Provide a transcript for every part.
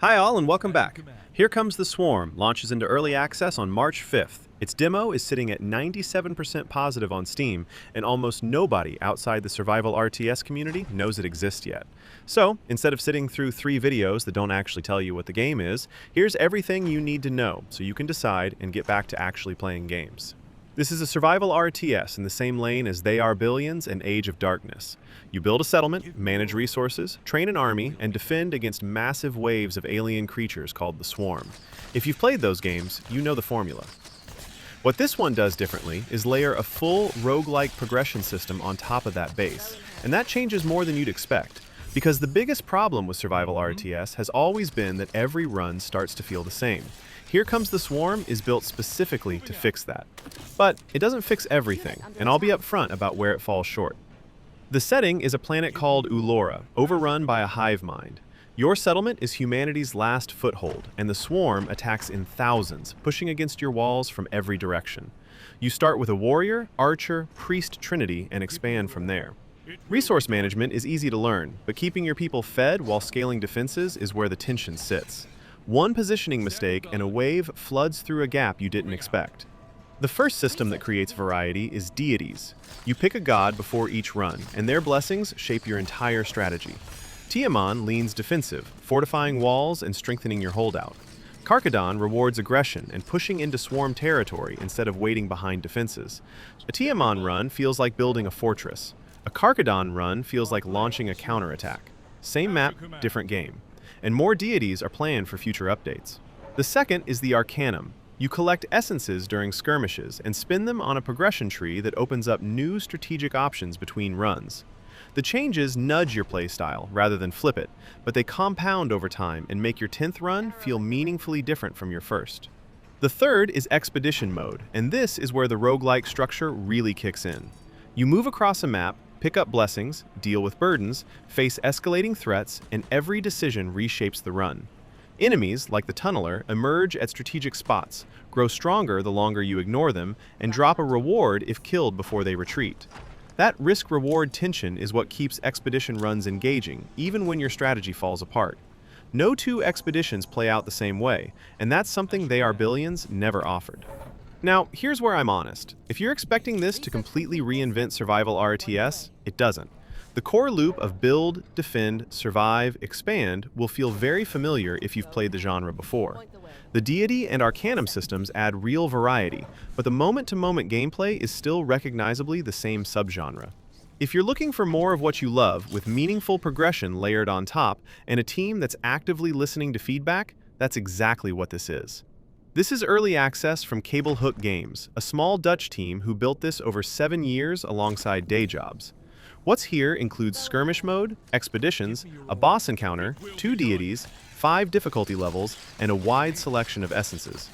Hi all and welcome back. Here Comes the Swarm launches into early access on March 5th. Its demo is sitting at 97% positive on Steam, and almost nobody outside the survival RTS community knows it exists yet. So, instead of sitting through 3 videos that don't actually tell you what the game is, here's everything you need to know so you can decide and get back to actually playing games. This is a survival RTS in the same lane as They Are Billions and Age of Darkness. You build a settlement, manage resources, train an army, and defend against massive waves of alien creatures called the Swarm. If you've played those games, you know the formula. What this one does differently is layer a full roguelike progression system on top of that base, and that changes more than you'd expect, because the biggest problem with survival RTS has always been that every run starts to feel the same. Here Comes the Swarm is built specifically to fix that. But it doesn't fix everything, and I'll be upfront about where it falls short. The setting is a planet called Ulora, overrun by a hive mind. Your settlement is humanity's last foothold, and the swarm attacks in thousands, pushing against your walls from every direction. You start with a warrior, archer, priest trinity, and expand from there. Resource management is easy to learn, but keeping your people fed while scaling defenses is where the tension sits. One positioning mistake and a wave floods through a gap you didn't expect. The first system that creates variety is deities. You pick a god before each run, and their blessings shape your entire strategy. Tiamat leans defensive, fortifying walls and strengthening your holdout. Karkadon rewards aggression and pushing into swarm territory instead of waiting behind defenses. A Tiamat run feels like building a fortress. A Karkadon run feels like launching a counterattack. Same map, different game. And more deities are planned for future updates. The second is the Arcanum. You collect essences during skirmishes and spin them on a progression tree that opens up new strategic options between runs. The changes nudge your playstyle rather than flip it, but they compound over time and make your 10th run feel meaningfully different from your first. The third is Expedition Mode, and this is where the roguelike structure really kicks in. You move across a map, pick up blessings, deal with burdens, face escalating threats, and every decision reshapes the run. Enemies, like the Tunneler, emerge at strategic spots, grow stronger the longer you ignore them, and drop a reward if killed before they retreat. That risk-reward tension is what keeps expedition runs engaging, even when your strategy falls apart. No two expeditions play out the same way, and that's something They Are Billions never offered. Now, here's where I'm honest. If you're expecting this to completely reinvent survival RTS, it doesn't. The core loop of build, defend, survive, expand will feel very familiar if you've played the genre before. The deity and arcanum systems add real variety, but the moment-to-moment gameplay is still recognizably the same subgenre. If you're looking for more of what you love, with meaningful progression layered on top, and a team that's actively listening to feedback, that's exactly what this is. This is early access from Cable Hook Games, a small Dutch team who built this over 7 years alongside day jobs. What's here includes skirmish mode, expeditions, a boss encounter, 2 deities, 5 difficulty levels, and a wide selection of essences.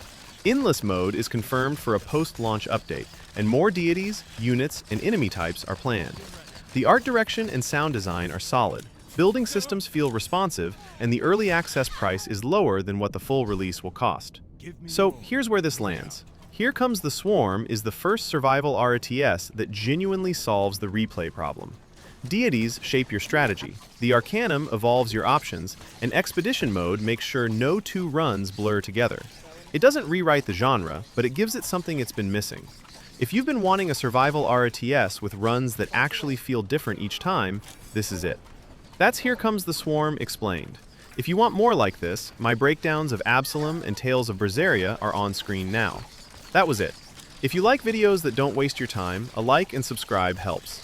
Endless mode is confirmed for a post-launch update, and more deities, units, and enemy types are planned. The art direction and sound design are solid, building systems feel responsive, and the early access price is lower than what the full release will cost. So here's where this lands. Here Comes the Swarm is the first survival RTS that genuinely solves the replay problem. Deities shape your strategy, the Arcanum evolves your options, and Expedition Mode makes sure no 2 runs blur together. It doesn't rewrite the genre, but it gives it something it's been missing. If you've been wanting a survival RTS with runs that actually feel different each time, this is it. That's Here Comes the Swarm explained. If you want more like this, my breakdowns of Absalom and Tales of Berseria are on screen now. That was it. If you like videos that don't waste your time, a like and subscribe helps.